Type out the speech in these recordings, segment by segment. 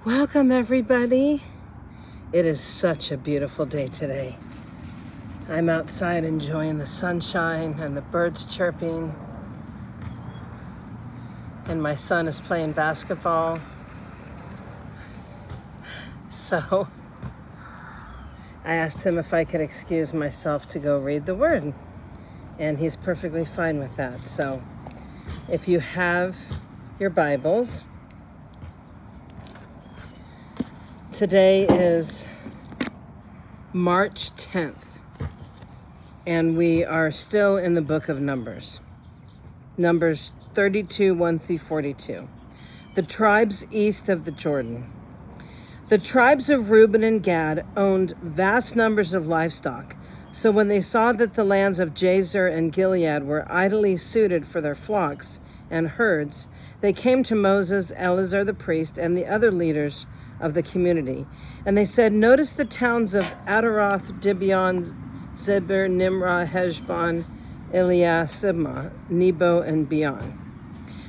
Welcome, everybody. It is such a beautiful day today. I'm outside enjoying the sunshine and the birds chirping, and my son is playing basketball. So I asked him if I could excuse myself to go read the Word, and he's perfectly fine with that. So if you have your Bibles, today is March 10th, and we are still in the book of Numbers. Numbers 32, 1 through 42. The tribes east of the Jordan. The tribes of Reuben and Gad owned vast numbers of livestock. So when they saw that the lands of Jazer and Gilead were idly suited for their flocks and herds, they came to Moses, Eleazar the priest, and the other leaders of the community. And they said, "Notice the towns of Ataroth, Gibeon, Zebir, Nimrah, Heshbon, Eliah, Sibmah, Nebo, and Beon.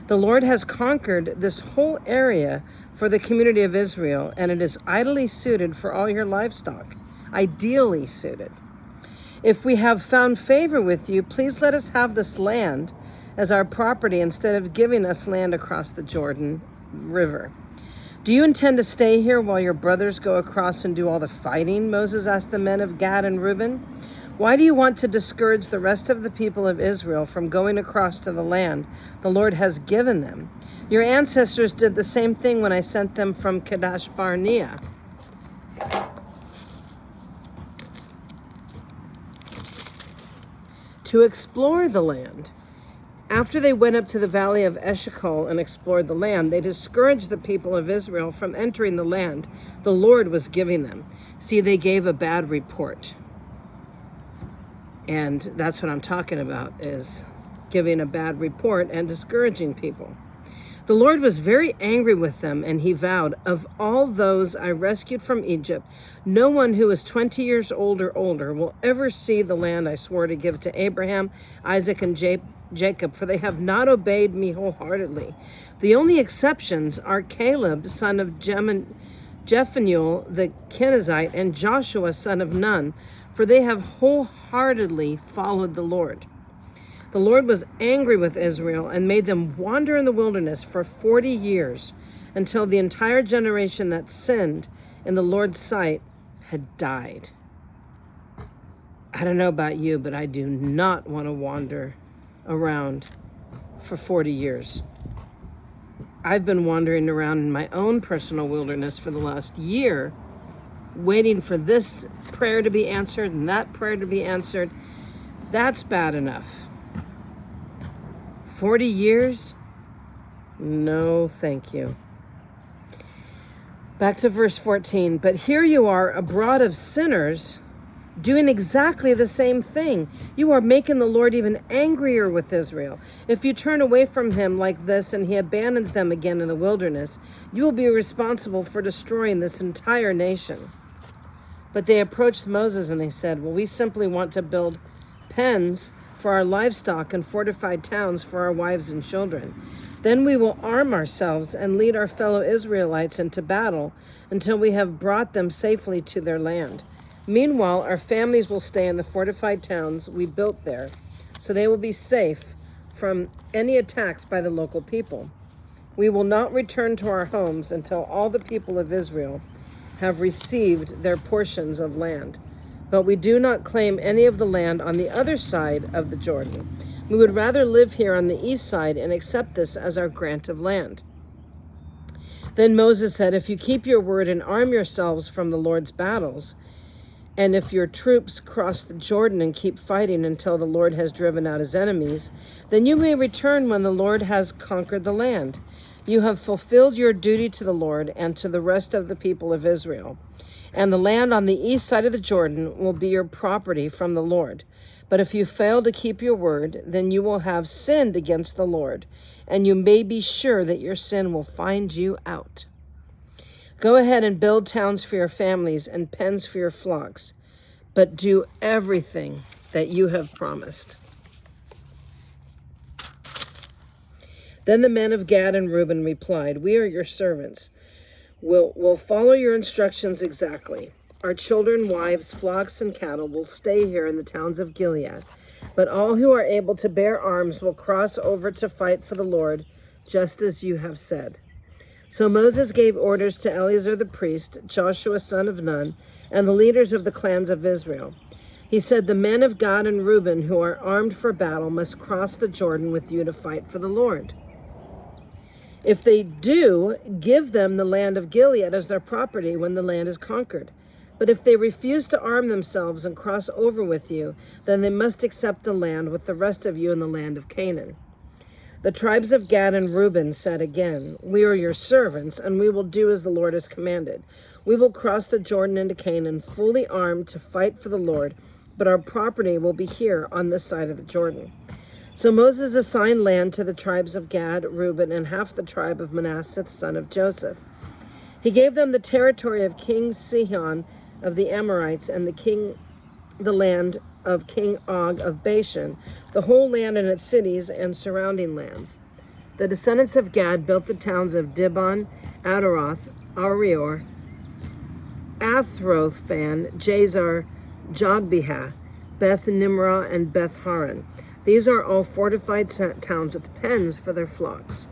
The Lord has conquered this whole area for the community of Israel, and it is ideally suited for all your livestock." Ideally suited. "If we have found favor with you, please let us have this land as our property instead of giving us land across the Jordan River. Do you intend to stay here while your brothers go across and do all the fighting?" Moses asked the men of Gad and Reuben. "Why do you want to discourage the rest of the people of Israel from going across to the land the Lord has given them? Your ancestors did the same thing when I sent them from Kadesh Barnea. To explore the land. After they went up to the valley of Eshcol and explored the land, they discouraged the people of Israel from entering the land the Lord was giving them. See, they gave a bad report. And that's what I'm talking about, is giving a bad report and discouraging people. The Lord was very angry with them, and he vowed, "Of all those I rescued from Egypt, no one who is 20 years old or older will ever see the land I swore to give to Abraham, Isaac, and Jacob, for they have not obeyed me wholeheartedly. The only exceptions are Caleb, son of Jephunneh the Kenizzite, and Joshua, son of Nun, for they have wholeheartedly followed the Lord." The Lord was angry with Israel and made them wander in the wilderness for 40 years until the entire generation that sinned in the Lord's sight had died. I don't know about you, but I do not want to wander around for 40 years. I've been wandering around in my own personal wilderness for the last year, waiting for this prayer to be answered and that prayer to be answered. That's bad enough. 40 years? No, thank you. Back to verse 14. "But here you are, abroad of sinners, doing exactly the same thing. You are making the Lord even angrier with Israel. If you turn away from him like this and he abandons them again in the wilderness, you will be responsible for destroying this entire nation." But they approached Moses and they said, "Well, we simply want to build pens for our livestock and fortified towns for our wives and children. Then we will arm ourselves and lead our fellow Israelites into battle until we have brought them safely to their land. Meanwhile, our families will stay in the fortified towns we built there, so they will be safe from any attacks by the local people. We will not return to our homes until all the people of Israel have received their portions of land. But we do not claim any of the land on the other side of the Jordan. We would rather live here on the east side and accept this as our grant of land." Then Moses said, "If you keep your word and arm yourselves from the Lord's battles, and if your troops cross the Jordan and keep fighting until the Lord has driven out his enemies, then you may return when the Lord has conquered the land. You have fulfilled your duty to the Lord and to the rest of the people of Israel. And the land on the east side of the Jordan will be your property from the Lord. But if you fail to keep your word, then you will have sinned against the Lord, and you may be sure that your sin will find you out. Go ahead and build towns for your families and pens for your flocks, but do everything that you have promised." Then the men of Gad and Reuben replied, "We are your servants. We'll follow your instructions exactly. Our children, wives, flocks, and cattle will stay here in the towns of Gilead. But all who are able to bear arms will cross over to fight for the Lord, just as you have said." So Moses gave orders to Eleazar the priest, Joshua son of Nun, and the leaders of the clans of Israel. He said, "The men of Gad and Reuben who are armed for battle must cross the Jordan with you to fight for the Lord. If they do, give them the land of Gilead as their property when the land is conquered. But if they refuse to arm themselves and cross over with you, then they must accept the land with the rest of you in the land of Canaan." The tribes of Gad and Reuben said again, "We are your servants, and we will do as the Lord has commanded. We will cross the Jordan into Canaan, fully armed to fight for the Lord, but our property will be here on this side of the Jordan." So Moses assigned land to the tribes of Gad, Reuben, and half the tribe of Manasseh, son of Joseph. He gave them the territory of King Sihon of the Amorites and the land of King Og of Bashan, the whole land and its cities and surrounding lands. The descendants of Gad built the towns of Dibon, Adaroth, Arior, Athrothphan, Jazar, Jogbehah, Beth Nimrah, and Beth Haran. These are all fortified towns with pens for their flocks.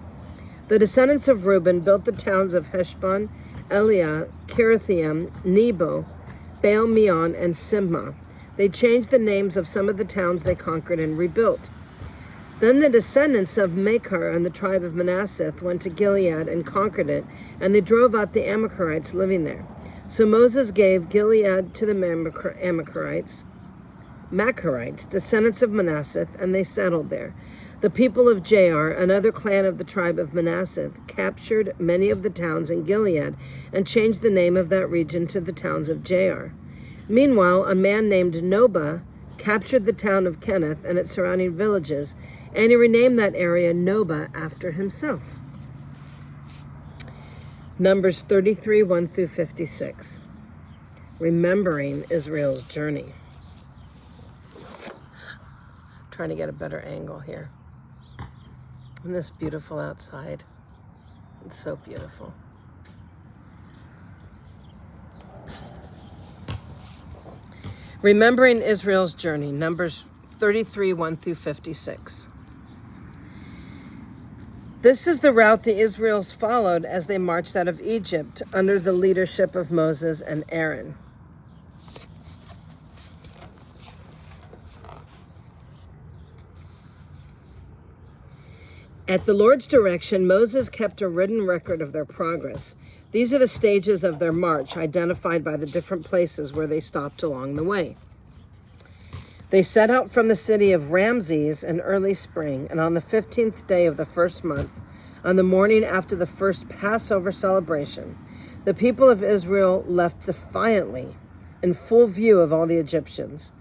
The descendants of Reuben built the towns of Heshbon, Eliah, Kirithaim, Nebo, Baal Meon, and Simma. They changed the names of some of the towns they conquered and rebuilt. Then the descendants of Machir and the tribe of Manasseh went to Gilead and conquered it, and they drove out the Amalekites living there. So Moses gave Gilead to the Machirites, descendants of Manasseh, and they settled there. The people of Jair, another clan of the tribe of Manasseh, captured many of the towns in Gilead and changed the name of that region to the towns of Jair. Meanwhile, a man named Nobah captured the town of Kenneth and its surrounding villages, and he renamed that area Nobah after himself. Numbers 33, 1 through 56. Remembering Israel's journey. Trying to get a better angle here. And this beautiful outside. It's so beautiful. Remembering Israel's journey, Numbers 33, 1 through 56. This is the route the Israelites followed as they marched out of Egypt under the leadership of Moses and Aaron. At the Lord's direction, Moses kept a written record of their progress. These are the stages of their march, identified by the different places where they stopped along the way. They set out from the city of Ramses in early spring, and on the 15th day of the first month, on the morning after the first Passover celebration, the people of Israel left defiantly, in full view of all the Egyptians.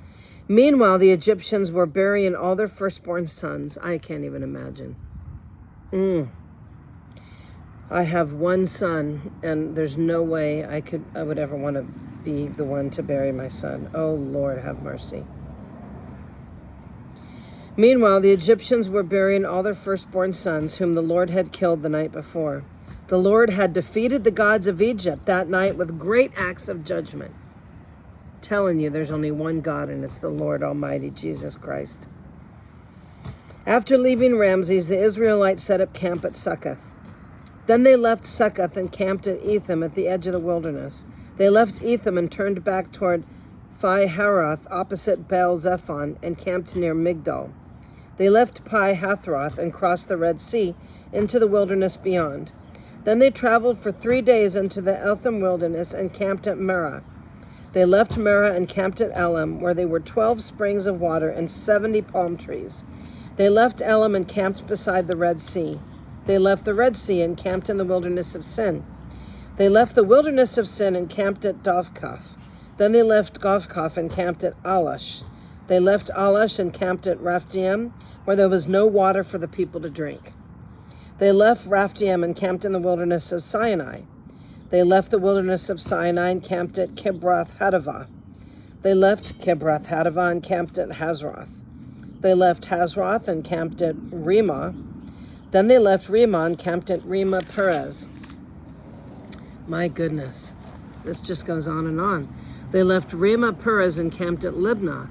Meanwhile, the Egyptians were burying all their firstborn sons. I can't even imagine. I have one son, and there's no way I would ever want to be the one to bury my son. Oh, Lord, have mercy. Meanwhile, the Egyptians were burying all their firstborn sons, whom the Lord had killed the night before. The Lord had defeated the gods of Egypt that night with great acts of judgment. Telling you, there's only one God, and it's the Lord Almighty, Jesus Christ. After leaving Ramses, the Israelites set up camp at Succoth. Then they left Succoth and camped at Etham at the edge of the wilderness. They left Etham and turned back toward Pi-Haroth, opposite Baal-Zephon, and camped near Migdol. They left Pi-Hathroth and crossed the Red Sea into the wilderness beyond. Then they traveled for 3 days into the Etham wilderness and camped at Merah. They left Merah and camped at Elim, where there were 12 springs of water and 70 palm trees. They left Elim and camped beside the Red Sea. They left the Red Sea and camped in the wilderness of Sin. They left the wilderness of Sin and camped at Dovkaf. Then they left Dovkaf and camped at Alash. They left Alash and camped at Raphtaim, where there was no water for the people to drink. They left Raphtaim and camped in the wilderness of Sinai. They left the wilderness of Sinai and camped at Kibroth Hattaavah. They left Kibroth Hattaavah and camped at Hazroth. They left Hazroth and camped at Ramah. Then they left Ramah and camped at Ramah Perez. My goodness. This just goes on and on. They left Ramah Perez and camped at Libnah.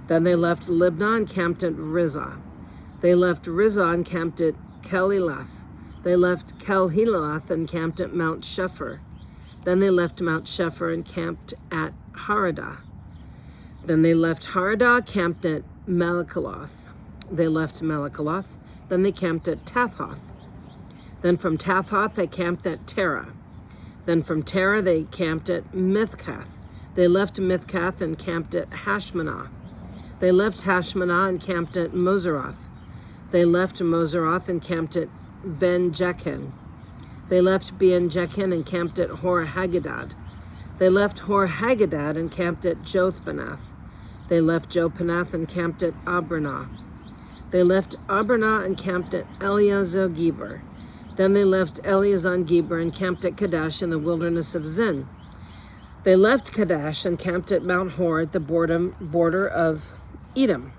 Then they left Libnah and camped at Rizah. They left Rizah and camped at Kelilath. They left Kelhilath and camped at Mount Shepher. Then they left Mount Shepher and camped at Haradah. Then they left Haradah, camped at Malakaloth. They left Malakaloth. Then they camped at Tathoth. Then from Tathoth they camped at Terah. Then from Terah they camped at Mithkath. They left Mithkath and camped at Hashmanah. They left Hashmanah and camped at Moseroth. They left Moseroth and camped at Ben-Jekhen. They left Ben-Jekhen and camped at Hor-Haggidgad. They left Hor-Haggidgad and camped at Jothbanath. They left Jothbanath and camped at Abranah. They left Abranah and camped at Eleazar-Geber. Then they left Eleazar-Geber and camped at Kadesh in the wilderness of Zin. They left Kadesh and camped at Mount Hor at the border of Edom.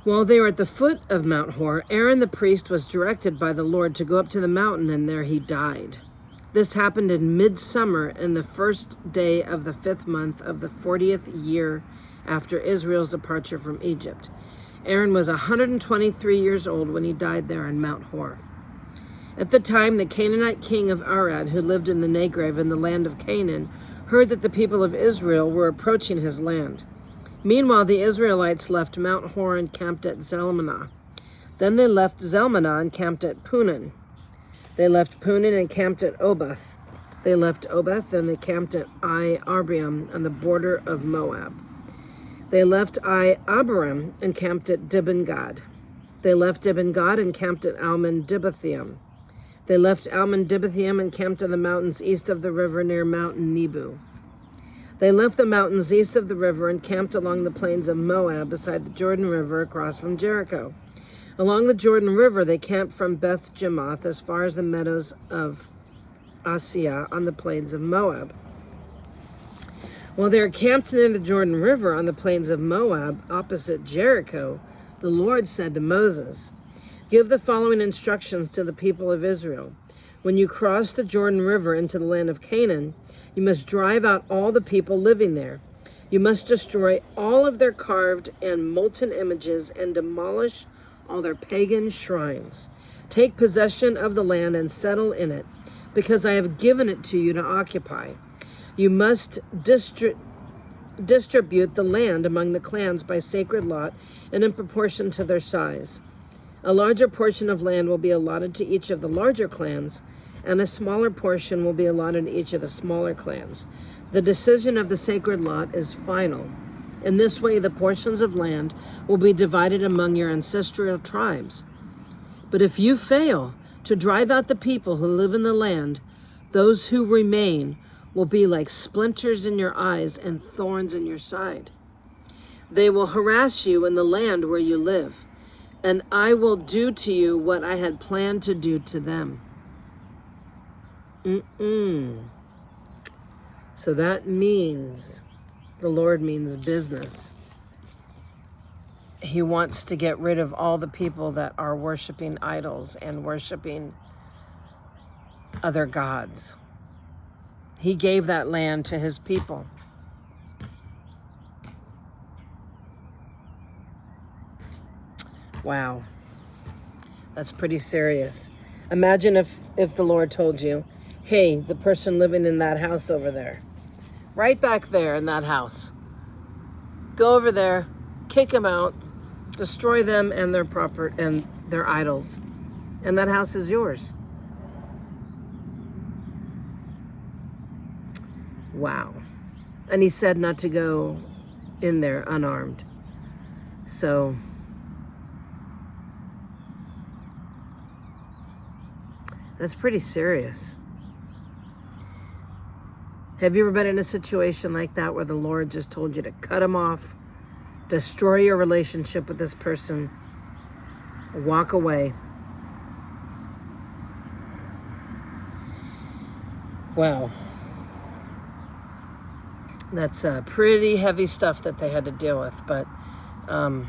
While they were at the foot of Mount Hor, Aaron the priest was directed by the Lord to go up to the mountain, and there he died. This happened in midsummer in the first day of the 5th month of the 40th year after Israel's departure from Egypt. Aaron was 123 years old when he died there on Mount Hor. At the time, the Canaanite king of Arad, who lived in the Negev in the land of Canaan, heard that the people of Israel were approaching his land. Meanwhile, the Israelites left Mount Hor and camped at Zalmanah. Then they left Zalmanah and camped at Punan. They left Punan and camped at Oboth. They left Oboth and they camped at Ai-Abiram on the border of Moab. They left Ai-Abiram and camped at Dibon-Gad. They left Dibon-Gad and camped at Almon-Dibothaim. They left Almon-Dibothaim and camped on the mountains east of the river near Mount Nebo. They left the mountains east of the river and camped along the plains of Moab beside the Jordan River across from Jericho. Along the Jordan River, they camped from Beth Jimoth as far as the meadows of Asiah on the plains of Moab. While they were camped near the Jordan River on the plains of Moab, opposite Jericho, the Lord said to Moses, "Give the following instructions to the people of Israel. When you cross the Jordan River into the land of Canaan, you must drive out all the people living there. You must destroy all of their carved and molten images and demolish all their pagan shrines. Take possession of the land and settle in it, because I have given it to you to occupy. You must distribute the land among the clans by sacred lot and in proportion to their size. A larger portion of land will be allotted to each of the larger clans, and a smaller portion will be allotted to each of the smaller clans. The decision of the sacred lot is final. In this way, the portions of land will be divided among your ancestral tribes. But if you fail to drive out the people who live in the land, those who remain will be like splinters in your eyes and thorns in your side. They will harass you in the land where you live, and I will do to you what I had planned to do to them." So that means, the Lord means business. He wants to get rid of all the people that are worshiping idols and worshiping other gods. He gave that land to his people. Wow. That's pretty serious. Imagine if the Lord told you, "Hey, the person living in that house over there, right back there in that house, go over there, kick them out, destroy them and their and their idols, and that house is yours." Wow. And he said not to go in there unarmed. So that's pretty serious. Have you ever been in a situation like that where the Lord just told you to cut them off, destroy your relationship with this person, walk away? Wow. That's pretty heavy stuff that they had to deal with, but the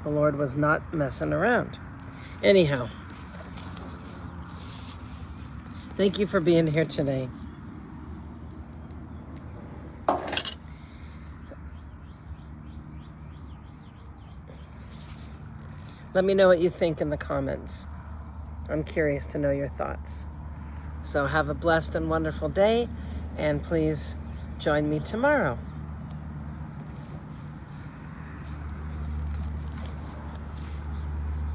Lord was not messing around. Anyhow, Thank you for being here today. Let me know what you think in the comments. I'm curious to know your thoughts. So have a blessed and wonderful day, and please join me tomorrow.